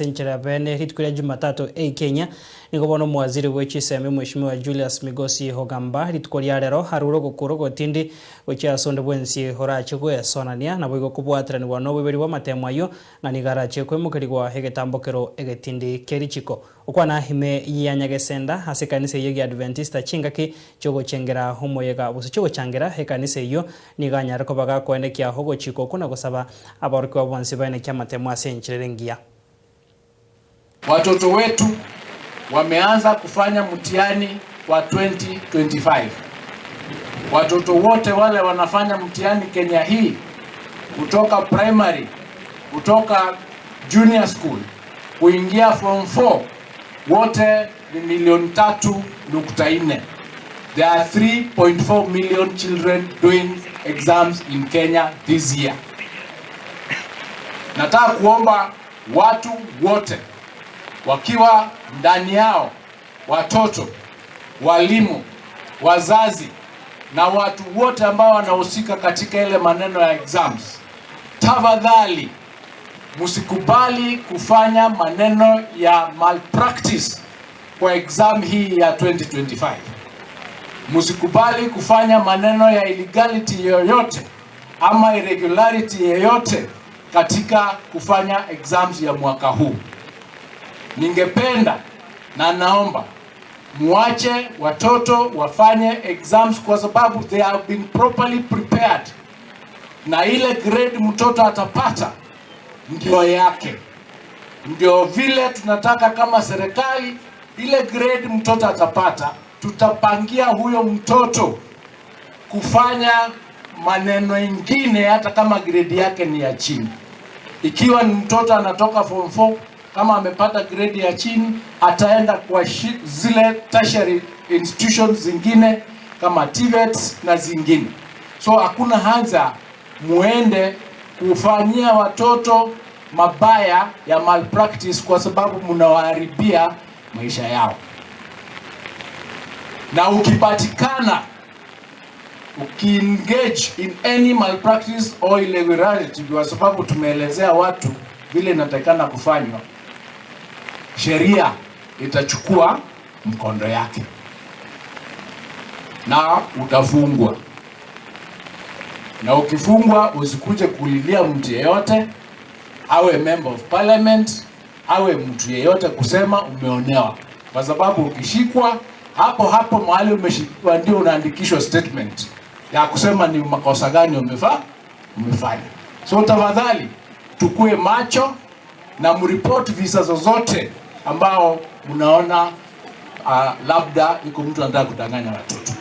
asenchera bene hitkuria Jumatatu Kenya nikobono mwaziri w'echisemi Mheshimiwa Julius Migosi Hogamba hitkuria rero haruro gukuru gotindi wecha sonde bwensi horache gwesonania na bwigo kubwatrani wano weberi wa matemwayo na nigarache kwemukirigwa hegetambokero egetindi kerichiko ukwana hime yanyagesenda hasekanise yegi Adventista chingaki chogo chengera homoyega busichogo changira hekanise iyo niganya rekobaga kwendekia hogo chiko kuna gusaba abarukwa bwansi bane kya matemwa senchirengia. Watoto wetu wameanza kufanya mtihani wa 2025. Watoto wote wale wanafanya mtihani Kenya hii kutoka primary, kutoka junior school, kuingia form 4 wote ni 3.4. There are 3.4 million children doing exams in Kenya this year. Nataka kuomba watu wote wakiwa ndani yao, watoto, walimu, wazazi na watu wote ambao wanahusika katika ile maneno ya exams, tafadhali msikubali kufanya maneno ya malpractice kwa exam hii ya 2025. Msikubali kufanya maneno ya illegality yoyote ama irregularity yoyote katika kufanya exams ya mwaka huu. Ningependa na naomba muache watoto wafanye exams kwa sababu they have been properly prepared, na ile grade mtoto atapata ndio yake. Ndio vile tunataka kama serikali, ile grade mtoto atapata tutapangia huyo mtoto kufanya maneno mengine hata kama grade yake ni ya chini. Ikiwa ni mtoto anatoka form 4 kama amepata grade ya chini, ataenda kwa zile tertiary institutions zingine kama TVET na zingine. So hakuna haja muende kufanyia watoto mabaya ya malpractice kwa sababu mnawaharibia maisha yao. Na ukipatikana ukiengage in any malpractice or irregularity kwa sababu tumeelezea watu vile inatakana kufanywa, sheria itachukua mkondo yake na utafungwa. Na ukifungwa usikuje kulilia mtu yeyote, awe member of parliament, awe mtu yeyote, kusema umeonewa, kwa sababu ukishikwa hapo mahali umeshikwa ndio unaandikishwa statement ya kusema ni makosa gani umefanya. So tafadhali tukue macho na mreport visa zozote ambao mnaona labda iko mtu anataka kudanganya watoto.